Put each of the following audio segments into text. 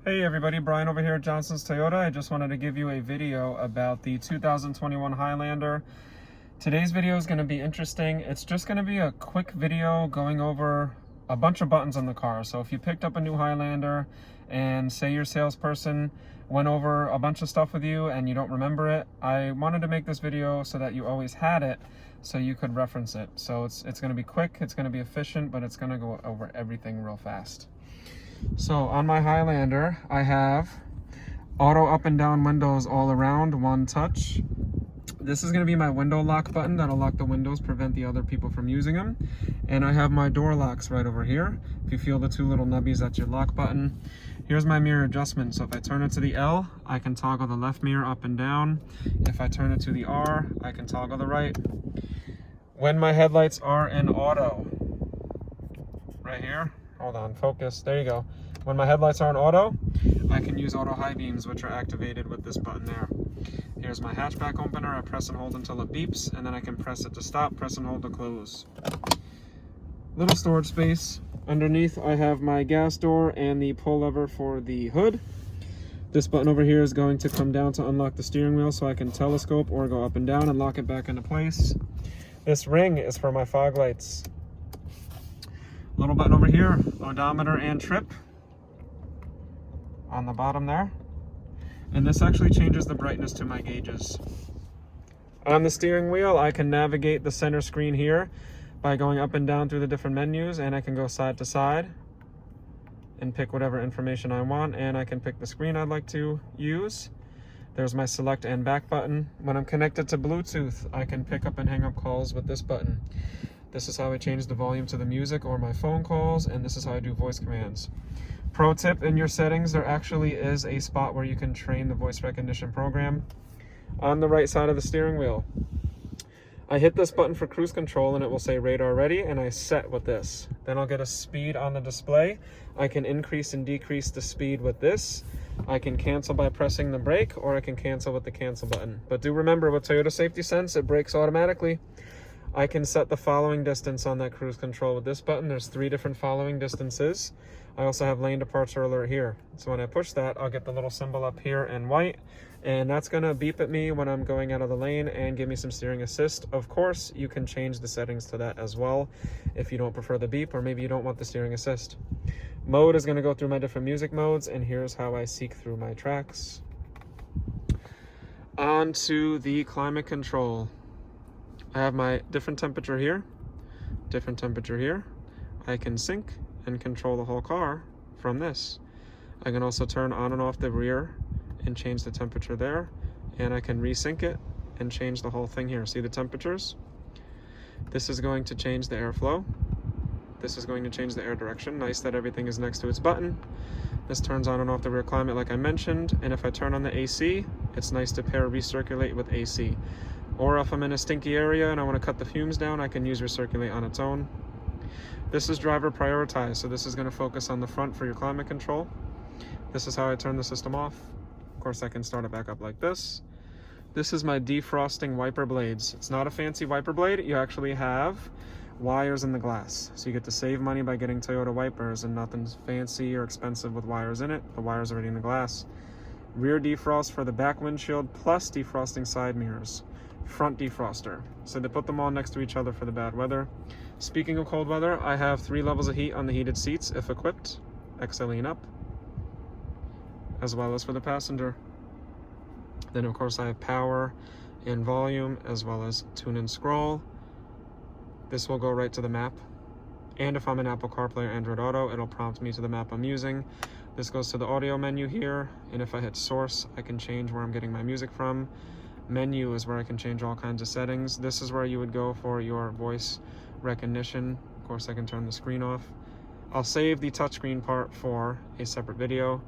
Hey everybody, Brian over here at Johnson's Toyota. I just wanted to give you a video about the 2021 Highlander. Today's video is going to be interesting. It's just going to be a quick video going over a bunch of buttons on the car. So if you picked up a new Highlander and say your salesperson went over a bunch of stuff with you and you don't remember it, I wanted to make this video so that you always had it so you could reference it. So it's going to be quick, it's going to be efficient, but it's going to go over everything real fast. So on my Highlander, I have auto up and down windows all around, one touch. This is going to be my window lock button that'll lock the windows, prevent the other people from using them. And I have my door locks right over here. If you feel the two little nubbies, that's your lock button. Here's my mirror adjustment. So if I turn it to the L, I can toggle the left mirror up and down. If I turn it to the R, I can toggle the right. When my headlights are in auto, right here, hold on, focus, there you go. When my headlights are in auto, I can use auto high beams, which are activated with this button there. Here's my hatchback opener. I press and hold until it beeps, and then I can press it to stop, press and hold to close. Little storage space. Underneath, I have my gas door and the pull lever for the hood. This button over here is going to come down to unlock the steering wheel so I can telescope or go up and down and lock it back into place. This ring is for my fog lights. Little button over here, odometer and trip on the bottom there. And this actually changes the brightness to my gauges. On the steering wheel, I can navigate the center screen here by going up and down through the different menus, and I can go side to side and pick whatever information I want, and I can pick the screen I'd like to use. There's my select and back button. When I'm connected to Bluetooth, I can pick up and hang up calls with this button. This is how I change the volume to the music or my phone calls, and this is how I do voice commands. Pro tip, in your settings, there actually is a spot where you can train the voice recognition program on the right side of the steering wheel. I hit this button for cruise control and it will say radar ready, and I set with this. Then I'll get a speed on the display. I can increase and decrease the speed with this. I can cancel by pressing the brake, or I can cancel with the cancel button. But do remember, with Toyota Safety Sense, it brakes automatically. I can set the following distance on that cruise control with this button. There's 3 different following distances. I also have lane departure alert here. So when I push that, I'll get the little symbol up here in white, and that's gonna beep at me when I'm going out of the lane and give me some steering assist. Of course, you can change the settings to that as well if you don't prefer the beep, or maybe you don't want the steering assist. Mode is gonna go through my different music modes, and here's how I seek through my tracks. On to the climate control. I have my different temperature here, different temperature here. I can sync and control the whole car from this. I can also turn on and off the rear and change the temperature there, and I can resync it and change the whole thing here. See the temperatures? This is going to change the airflow. This is going to change the air direction. Nice that everything is next to its button. This turns on and off the rear climate like I mentioned, and if I turn on the AC, it's nice to pair recirculate with AC. Or if I'm in a stinky area and I want to cut the fumes down, I can use recirculate on its own. This is driver prioritized, so this is going to focus on the front for your climate control. This is how I turn the system off. Of course, I can start it back up like this. This is my defrosting wiper blades. It's not a fancy wiper blade. You actually have wires in the glass. So you get to save money by getting Toyota wipers, and nothing's fancy or expensive with wires in it. The wire's already in the glass. Rear defrost for the back windshield, plus defrosting side mirrors. Front defroster. So they put them all next to each other for the bad weather. Speaking of cold weather, I have 3 levels of heat on the heated seats if equipped, XLE and up, as well as for the passenger. Then of course I have power and volume, as well as tune and scroll. This will go right to the map. And if I'm in Apple CarPlay or Android Auto, it'll prompt me to the map I'm using. This goes to the audio menu here, and if I hit source, I can change where I'm getting my music from. Menu is where I can change all kinds of settings. This is where you would go for your voice recognition. Of course, I can turn the screen off. I'll save the touchscreen part for a separate video.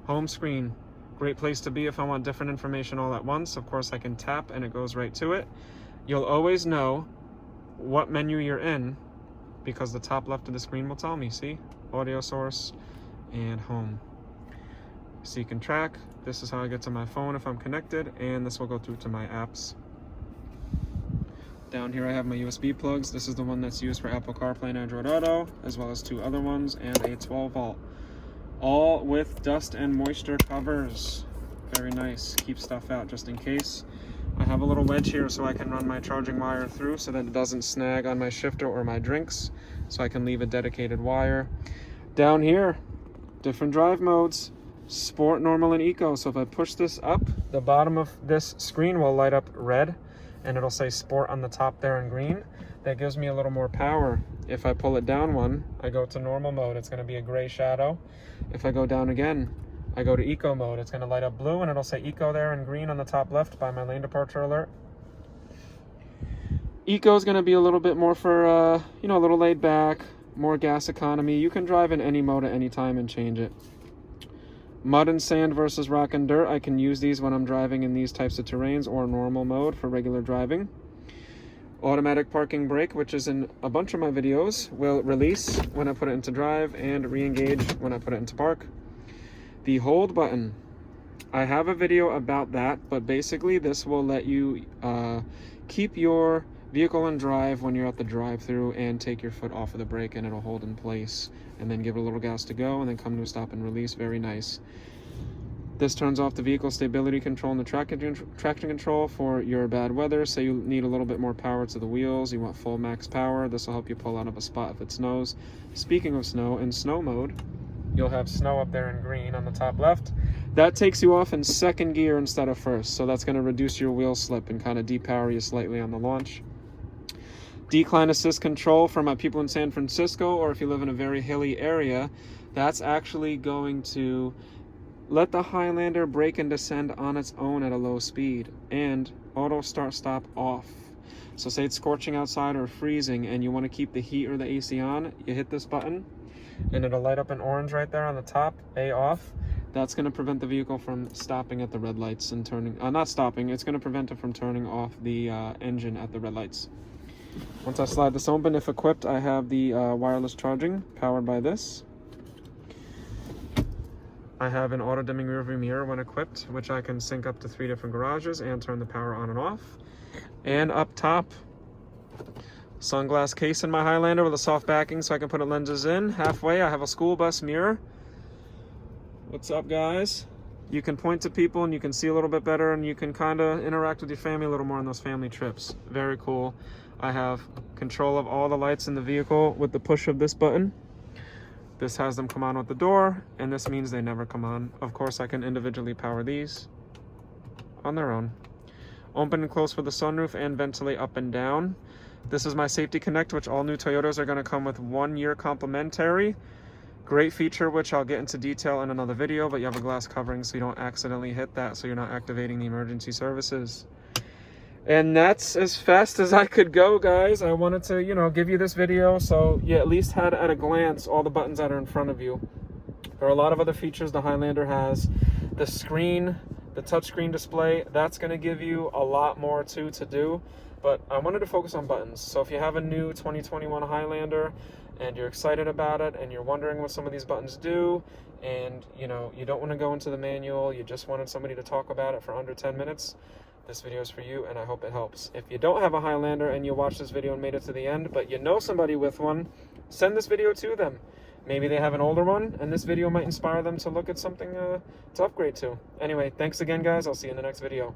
Home screen, great place to be if I want different information all at once. Of course, I can tap and it goes right to it. You'll always know what menu you're in because the top left of the screen will tell me. See? Audio source and home. So you can track. This is how I get to my phone if I'm connected, and this will go through to my apps. Down here I have my USB plugs. This is the one that's used for Apple CarPlay and Android Auto, as well as 2 other ones, and a 12 volt. All with dust and moisture covers. Very nice. Keep stuff out just in case. I have a little wedge here so I can run my charging wire through so that it doesn't snag on my shifter or my drinks. So I can leave a dedicated wire. Down here, different drive modes. Sport, normal, and eco. So if I push this up, the bottom of this screen will light up red and it'll say sport on the top there in green. That gives me a little more power. If I pull it down one, I go to normal mode, it's gonna be a gray shadow. If I go down again, I go to eco mode, it's gonna light up blue and it'll say eco there in green on the top left by my lane departure alert. Eco is gonna be a little bit more for, you know, a little laid back, more gas economy. You can drive in any mode at any time and change it. Mud and sand versus rock and dirt. I can use these when I'm driving in these types of terrains or normal mode for regular driving. Automatic parking brake, which is in a bunch of my videos, will release when I put it into drive and re-engage when I put it into park. The hold button. I have a video about that, but basically this will let you keep your vehicle in drive when you're at the drive-through and take your foot off of the brake and it'll hold in place and then give it a little gas to go and then come to a stop and release. Very nice. This turns off the vehicle stability control and the traction control for your bad weather. Say you need a little bit more power to the wheels, you want full max power, this will help you pull out of a spot if it snows. Speaking of snow, in snow mode, you'll have snow up there in green on the top left. That takes you off in second gear instead of first, so that's going to reduce your wheel slip and kind of depower you slightly on the launch. Decline assist control for my people in San Francisco, or if you live in a very hilly area, that's actually going to let the Highlander brake and descend on its own at a low speed and auto start stop off. So say it's scorching outside or freezing and you want to keep the heat or the AC on, you hit this button and it'll light up in orange right there on the top, A off. That's going to prevent the vehicle from stopping at the red lights and turning, not stopping, it's going to prevent it from turning off the engine at the red lights. Once I slide this open, if equipped, I have the wireless charging powered by this. I have an auto dimming rearview mirror when equipped, which I can sync up to 3 different garages and turn the power on and off. And up top, sunglass case in my Highlander with a soft backing so I can put lenses in. Halfway, I have a school bus mirror. What's up, guys? You can point to people and you can see a little bit better and you can kind of interact with your family a little more on those family trips. Very cool. I have control of all the lights in the vehicle with the push of this button. This has them come on with the door, and this means they never come on. Of course, I can individually power these on their own. Open and close for the sunroof and ventilate up and down. This is my Safety Connect, which all new Toyotas are going to come with 1 year complimentary. Great feature, which I'll get into detail in another video, but you have a glass covering so you don't accidentally hit that, so you're not activating the emergency services. And that's as fast as I could go, guys. I wanted to, you know, give you this video so you at least had at a glance all the buttons that are in front of you. There are a lot of other features the Highlander has. The screen, the touchscreen display, that's going to give you a lot more to do. But I wanted to focus on buttons. So if you have a new 2021 Highlander and you're excited about it and you're wondering what some of these buttons do, and you know, you don't want to go into the manual, you just wanted somebody to talk about it for under 10 minutes, this video is for you, and I hope it helps. If you don't have a Highlander and you watched this video and made it to the end, but you know somebody with one, send this video to them. Maybe they have an older one, and this video might inspire them to look at something to upgrade to. Anyway, thanks again, guys. I'll see you in the next video.